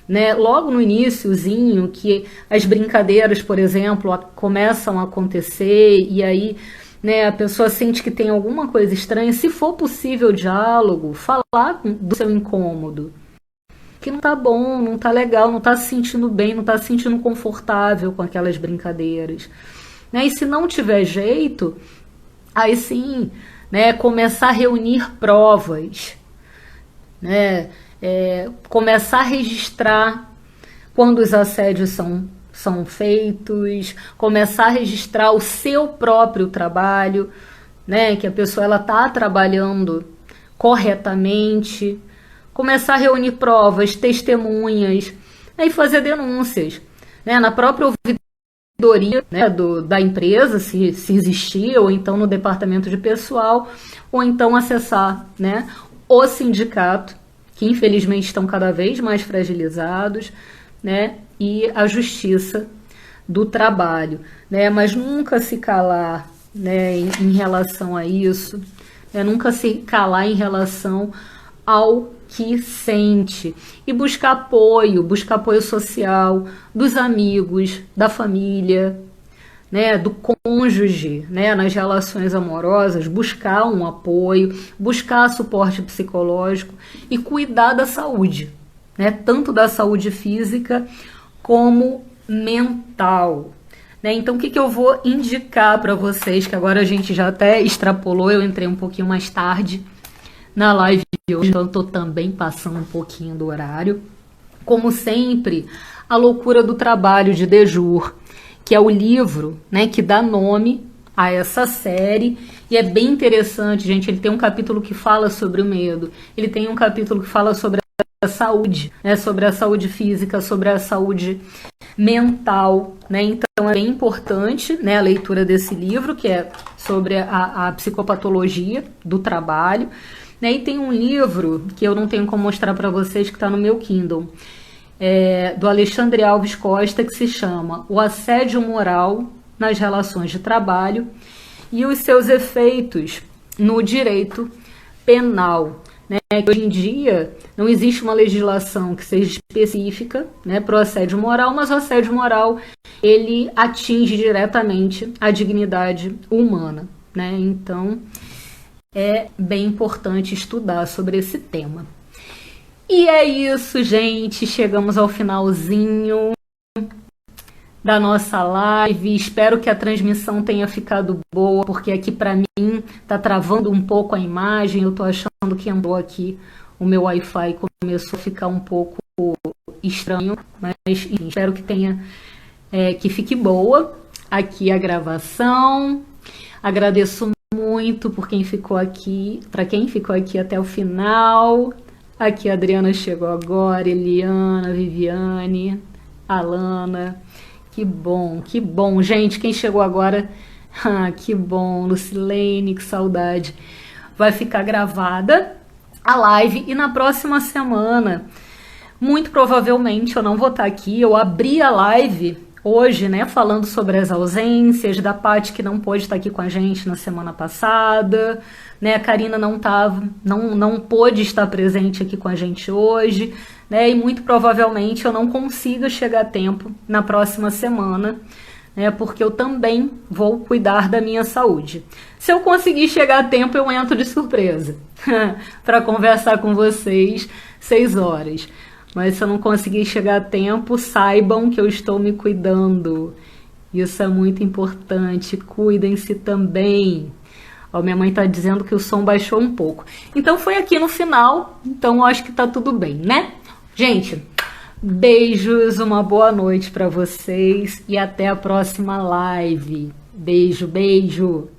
né, logo no iniciozinho, que as brincadeiras, por exemplo, começam a acontecer e aí, né, a pessoa sente que tem alguma coisa estranha, se for possível diálogo, falar do seu incômodo, que não tá bom, não tá legal, não tá se sentindo bem, não tá se sentindo confortável com aquelas brincadeiras, né, e se não tiver jeito, aí sim, né, começar a reunir provas, né, começar a registrar quando os assédios são feitos, começar a registrar o seu próprio trabalho, né, que a pessoa ela está trabalhando corretamente, começar a reunir provas, testemunhas, né, e fazer denúncias, né, na própria ouvidoria, né, da empresa, se existir, ou então no departamento de pessoal, ou então acessar, né, o sindicato, que infelizmente estão cada vez mais fragilizados, né, e a justiça do trabalho, né, mas nunca se calar, né, em relação a isso, né, nunca se calar em relação ao que sente e buscar apoio social dos amigos, da família, né, do cônjuge, né, nas relações amorosas, buscar um apoio, buscar suporte psicológico e cuidar da saúde, né, tanto da saúde física como mental. Né? Então, o que eu vou indicar para vocês, que agora a gente já até extrapolou, eu entrei um pouquinho mais tarde na live de hoje, então eu estou também passando um pouquinho do horário. Como sempre, A Loucura do Trabalho, de Dejour, que é o livro, né, que dá nome a essa série, e é bem interessante, gente. Ele tem um capítulo que fala sobre o medo, ele tem um capítulo que fala sobre a saúde, né, sobre a saúde física, sobre a saúde mental, né? Então é bem importante, né, a leitura desse livro, que é sobre a psicopatologia do trabalho, né? E tem um livro que eu não tenho como mostrar para vocês, que está no meu Kindle, do Alexandre Alves Costa, que se chama O Assédio Moral nas Relações de Trabalho e os seus efeitos no direito penal. Né? Hoje em dia não existe uma legislação que seja específica, né, para o assédio moral, mas o assédio moral ele atinge diretamente a dignidade humana. Né? Então é bem importante estudar sobre esse tema. E é isso, gente. Chegamos ao finalzinho da nossa live. Espero que a transmissão tenha ficado boa, porque aqui para mim tá travando um pouco a imagem. Eu tô achando que andou aqui o meu Wi-Fi, começou a ficar um pouco estranho, mas enfim, espero que tenha que fique boa aqui a gravação. Agradeço muito por quem ficou aqui, para quem ficou aqui até o final. Aqui a Adriana chegou agora, Eliana, Viviane, Alana. Que bom, gente. Quem chegou agora, que bom. Lucilene, que saudade. Vai ficar gravada a live e na próxima semana, muito provavelmente, eu não vou estar aqui. Eu abri a live hoje, né, falando sobre as ausências da Paty, que não pôde estar aqui com a gente na semana passada, né, a Karina não pôde estar presente aqui com a gente hoje, né, e muito provavelmente eu não consiga chegar a tempo na próxima semana, né, porque eu também vou cuidar da minha saúde. Se eu conseguir chegar a tempo, eu entro de surpresa para conversar com vocês 6 horas. Mas se eu não conseguir chegar a tempo, saibam que eu estou me cuidando. Isso é muito importante. Cuidem-se também. Ó, minha mãe está dizendo que o som baixou um pouco. Então foi aqui no final. Então eu acho que tá tudo bem, né? Gente, beijos, uma boa noite para vocês e até a próxima live. Beijo, beijo.